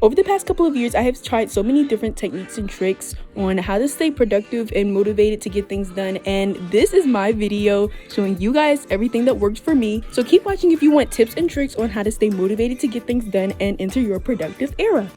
Over the past couple of years, I have tried so many different techniques and tricks on how to stay productive and motivated to get things done, and this is my video showing you guys everything that works for me. So keep watching if you want tips and tricks on how to stay motivated to get things done and enter your productive era.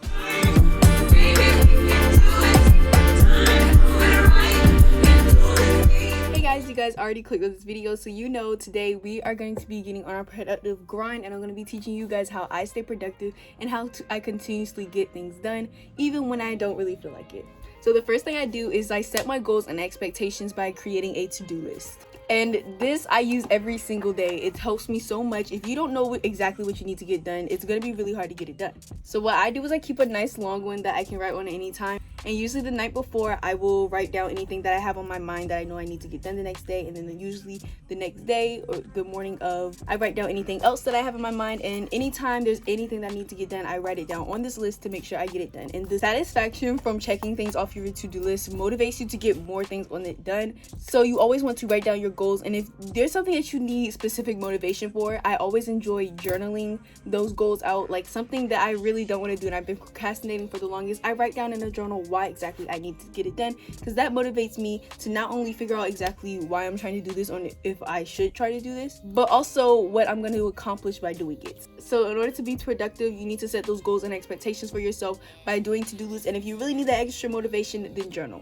You guys already clicked on this video, so you know today we are going to be getting on our productive grind, and I'm going to be teaching you guys how I stay productive and how I continuously get things done even when I don't really feel like it. So the first thing I do is I set my goals and expectations by creating a to-do list. And this I use every single day. It helps me so much. If you don't know exactly what you need to get done, it's going to be really hard to get it done. So what I do is I keep a nice long one that I can write on at any time. And usually the night before, I will write down anything that I have on my mind that I know I need to get done the next day. And then usually the next day or the morning of, I write down anything else that I have in my mind. And anytime there's anything that I need to get done, I write it down on this list to make sure I get it done. And the satisfaction from checking things off your to-do list motivates you to get more things on it done. So you always want to write down your goals. And if there's something that you need specific motivation for, I always enjoy journaling those goals out. Like something that I really don't want to do and I've been procrastinating for the longest, I write down in a journal why exactly I need to get it done, because that motivates me to not only figure out exactly why I'm trying to do this, on if I should try to do this, but also what I'm going to accomplish by doing it. So in order to be productive, you need to set those goals and expectations for yourself by doing to-do lists, and if you really need that extra motivation, then journal.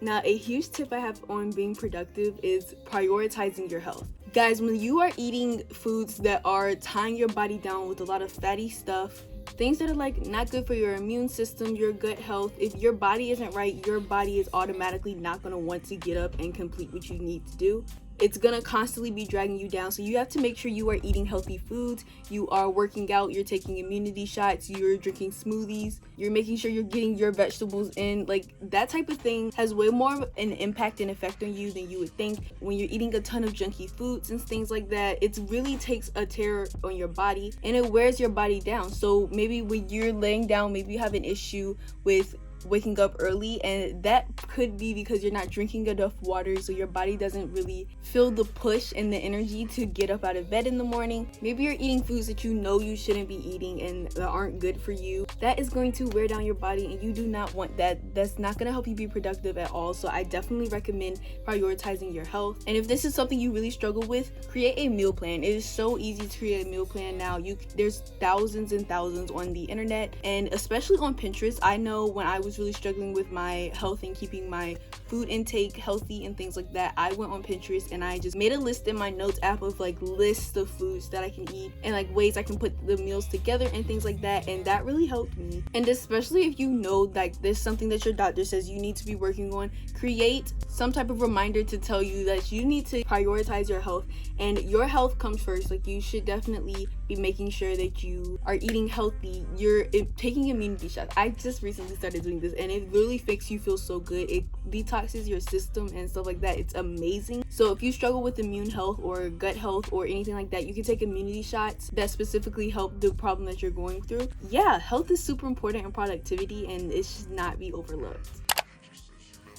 Now, a huge tip I have on being productive is prioritizing your health. Guys, when you are eating foods that are tying your body down with a lot of fatty stuff, things that are like not good for your immune system, your gut health, if your body isn't right, your body is automatically not going to want to get up and complete what you need to do. It's gonna constantly be dragging you down. So you have to make sure you are eating healthy foods, you are working out, you're taking immunity shots, you're drinking smoothies, you're making sure you're getting your vegetables in. Like that type of thing has way more of an impact and effect on you than you would think. When you're eating a ton of junky foods and things like that, it really takes a tear on your body and it wears your body down. So maybe when you're laying down, maybe you have an issue with waking up early, and that could be because you're not drinking enough water, so your body doesn't really feel the push and the energy to get up out of bed in the morning. Maybe you're eating foods that you know you shouldn't be eating and that aren't good for you. That is going to wear down your body, and you do not want that. That's not going to help you be productive at all. So I definitely recommend prioritizing your health. And if this is something you really struggle with, create a meal plan. It is so easy to create a meal plan now. There's thousands and thousands on the internet, and especially on Pinterest. I know when I was really struggling with my health and keeping my food intake healthy and things like that, I went on Pinterest and I just made a list in my notes app of like lists of foods that I can eat and like ways I can put the meals together and things like that, and that really helped me. And especially if you know like there's something that your doctor says you need to be working on, create some type of reminder to tell you that you need to prioritize your health, and your health comes first. Like you should definitely be making sure that you are eating healthy, you're taking immunity shots. I just recently started doing this and it really makes you feel so good. It detoxes your system and stuff like that. It's amazing. So if you struggle with immune health or gut health or anything like that, you can take immunity shots that specifically help the problem that you're going through. Yeah, health is super important in productivity and it should not be overlooked.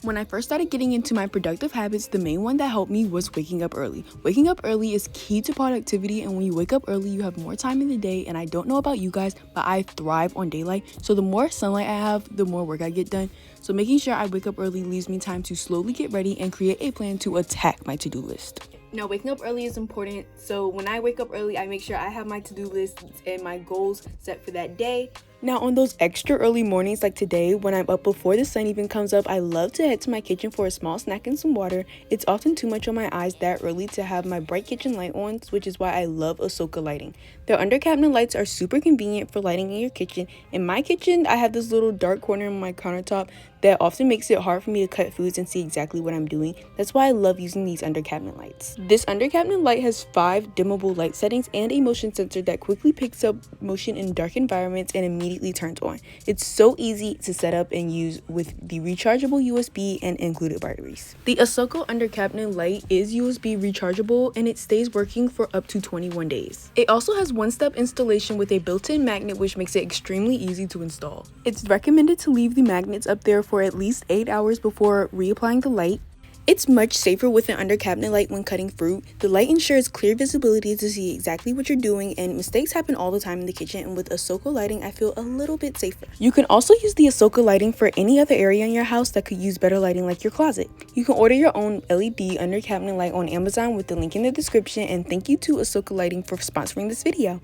When I first started getting into my productive habits, the main one that helped me was waking up early. Waking up early is key to productivity, and when you wake up early, you have more time in the day. And I don't know about you guys, but I thrive on daylight. So the more sunlight I have, the more work I get done. So making sure I wake up early leaves me time to slowly get ready and create a plan to attack my to-do list. Now, waking up early is important. So when I wake up early, I make sure I have my to-do list and my goals set for that day. Now, on those extra early mornings like today, when I'm up before the sun even comes up, I love to head to my kitchen for a small snack and some water. It's often too much on my eyes that early to have my bright kitchen light on, which is why I love Asoka lighting. Their under cabinet lights are super convenient for lighting in your kitchen. In my kitchen, I have this little dark corner in my countertop that often makes it hard for me to cut foods and see exactly what I'm doing. That's why I love using these under cabinet lights. This under cabinet light has 5 dimmable light settings and a motion sensor that quickly picks up motion in dark environments and immediately turns on. It's so easy to set up and use with the rechargeable USB and included batteries. The Asoka under cabinet light is USB rechargeable and it stays working for up to 21 days. It also has one-step installation with a built-in magnet, which makes it extremely easy to install. It's recommended to leave the magnets up there for at least 8 hours before reapplying the light. It's much safer with an under cabinet light when cutting fruit. The light ensures clear visibility to see exactly what you're doing, and mistakes happen all the time in the kitchen, and with Asoka lighting I feel a little bit safer. You can also use the Asoka lighting for any other area in your house that could use better lighting, like your closet. You can order your own LED under cabinet light on Amazon with the link in the description, and thank you to Asoka Lighting for sponsoring this video.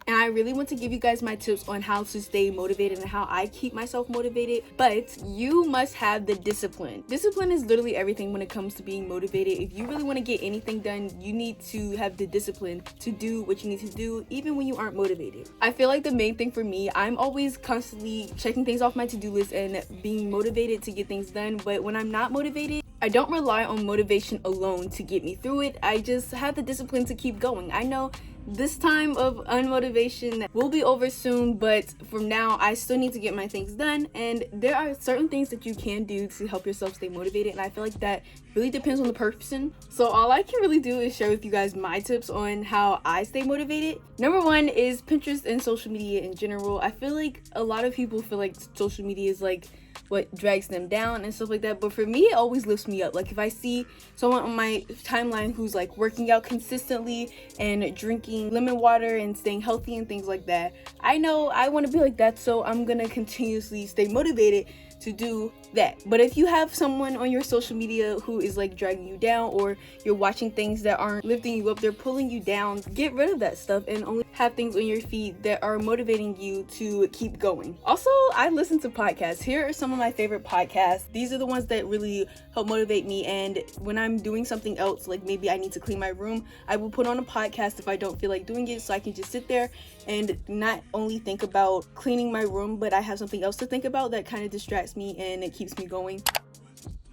And I really want to give you guys my tips on how to stay motivated and how I keep myself motivated, but you must have the discipline. Discipline is literally everything when it comes to being motivated. If you really want to get anything done, you need to have the discipline to do what you need to do, even when you aren't motivated. I feel like the main thing for me, I'm always constantly checking things off my to-do list and being motivated to get things done, but when I'm not motivated, I don't rely on motivation alone to get me through it. I just have the discipline to keep going. I know this time of unmotivation will be over soon, but from now I still need to get my things done, and there are certain things that you can do to help yourself stay motivated, and I feel like that really depends on the person. So all I can really do is share with you guys my tips on how I stay motivated. Number one is Pinterest and social media in general. I feel like a lot of people feel like social media is like what drags them down and stuff like that, but for me it always lifts me up. Like if I see someone on my timeline who's like working out consistently and drinking lemon water and staying healthy and things like that, I know I want to be like that, so I'm gonna continuously stay motivated to do that. But if you have someone on your social media who is like dragging you down, or you're watching things that aren't lifting you up, they're pulling you down, get rid of that stuff and only have things on your feed that are motivating you to keep going. Also, I listen to podcasts. Here are some of my favorite podcasts. These are the ones that really help motivate me, and when I'm doing something else, like maybe I need to clean my room, I will put on a podcast if I don't feel like doing it, so I can just sit there and not only think about cleaning my room, but I have something else to think about that kind of distracts me and it keeps me going.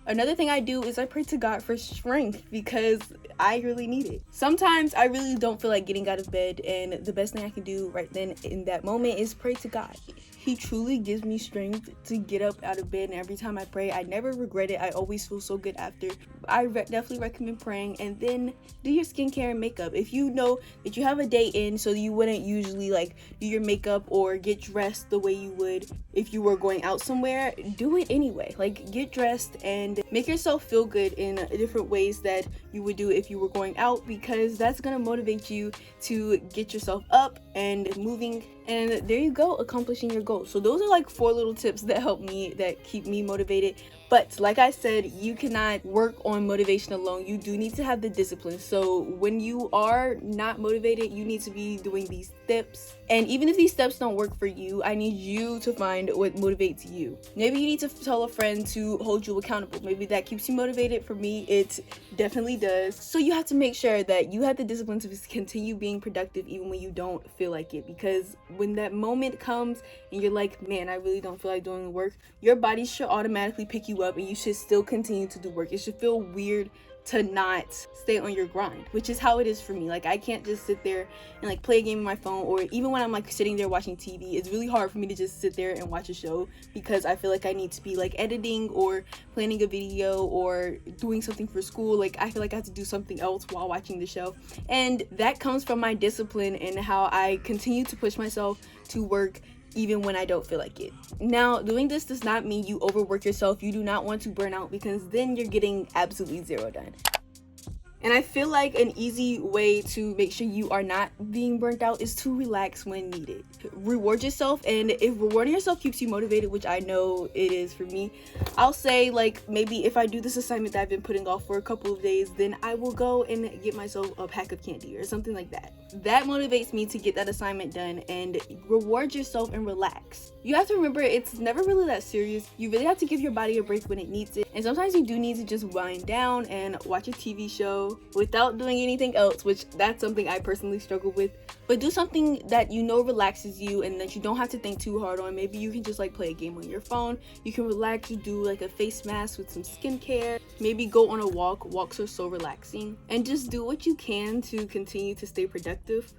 Another thing I do is I pray to God for strength, because I really need it. Sometimes I really don't feel like getting out of bed, and the best thing I can do right then in that moment is pray to God. He truly gives me strength to get up out of bed, and every time I pray, I never regret it. I always feel so good after. I definitely recommend praying, and then do your skincare and makeup. If you know that you have a day in, so you wouldn't usually like do your makeup or get dressed the way you would if you were going out somewhere, do it anyway. Like get dressed and make yourself feel good in different ways that you would do if you were going out, because that's gonna motivate you to get yourself up and moving, and there you go, accomplishing your goals. So those are like 4 little tips that help me, that keep me motivated. But like I said, you cannot work on motivation alone. You do need to have the discipline. So when you are not motivated, you need to be doing these steps. And even if these steps don't work for you, I need you to find what motivates you. Maybe you need to tell a friend to hold you accountable. Maybe that keeps you motivated. For me, it definitely does. So you have to make sure that you have the discipline to continue being productive even when you don't feel like it. Because when that moment comes and you're like, man, I really don't feel like doing the work, your body should automatically pick you up and you should still continue to do work. It should feel weird to not stay on your grind, which is how it is for me. Like I can't just sit there and like play a game on my phone, or even when I'm like sitting there watching TV, it's really hard for me to just sit there and watch a show, because I feel like I need to be like editing or planning a video or doing something for school. Like I feel like I have to do something else while watching the show, and that comes from my discipline and how I continue to push myself to work even when I don't feel like it. Now, doing this does not mean you overwork yourself. You do not want to burn out, because then you're getting absolutely zero done. And I feel like an easy way to make sure you are not being burnt out is to relax when needed. Reward yourself, and if rewarding yourself keeps you motivated, which I know it is for me, I'll say like maybe if I do this assignment that I've been putting off for a couple of days, then I will go and get myself a pack of candy or something like that. That motivates me to get that assignment done, and reward yourself and relax. You have to remember, it's never really that serious. You really have to give your body a break when it needs it, and sometimes you do need to just wind down and watch a TV show without doing anything else, which that's something I personally struggle with. But do something that you know relaxes you and that you don't have to think too hard on. Maybe you can just like play a game on your phone. You can relax, you do like a face mask with some skincare. Maybe go on a walk. Walks are so relaxing. And just do what you can to continue to stay productive.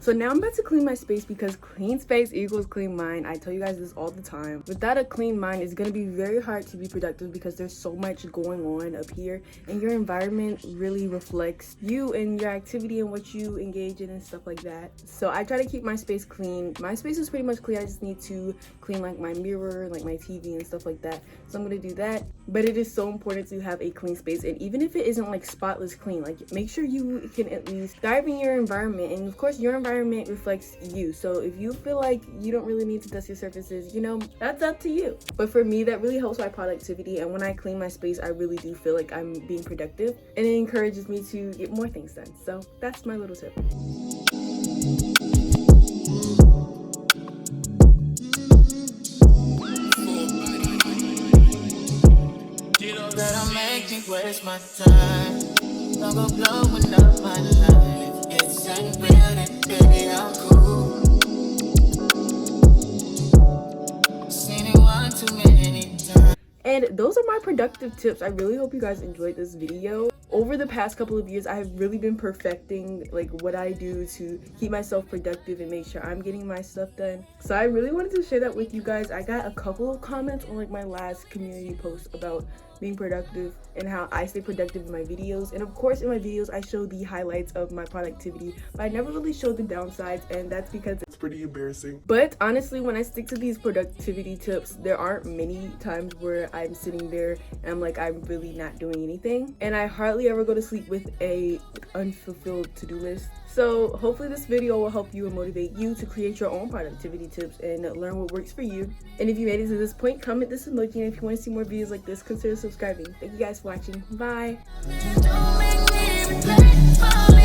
So now I'm about to clean my space because clean space equals clean mind. I tell you guys this all the time. Without a clean mind, it's going to be very hard to be productive because there's so much going on up here, and your environment really reflects you and your activity and what you engage in and stuff like that. So I try to keep my space clean. My space is pretty much clean. I just need to clean like my mirror, like my TV and stuff like that. So I'm going to do that. But it is so important to have a clean space, and even if it isn't like spotless clean, like make sure you can at least dive in your environment. And of course your environment reflects you, so if you feel like you don't really need to dust your surfaces, you know, that's up to you. But for me, that really helps my productivity, and when I clean my space, I really do feel like I'm being productive, and it encourages me to get more things done. So that's my little tip. That I make me waste my time. Don't go blowing up my life. It's unreal, baby, I'm cool. Seen it one too many times. And those are my productive tips. I really hope you guys enjoyed this video. Over the past couple of years, I have really been perfecting like what I do to keep myself productive and make sure I'm getting my stuff done. So I really wanted to share that with you guys. I got a couple of comments on like my last community post about being productive and how I stay productive in my videos. And of course in my videos I show the highlights of my productivity, but I never really show the downsides, and that's because it's pretty embarrassing. But honestly, when I stick to these productivity tips, there aren't many times where I'm sitting there and I'm like, I'm really not doing anything, and I hardly ever go to sleep with a unfulfilled to-do list. So hopefully this video will help you and motivate you to create your own productivity tips and learn what works for you. And if you made it to this point, comment this emoji, and if you want to see more videos like this, consider subscribing. Thank you guys for watching. Bye. Don't make me regret falling.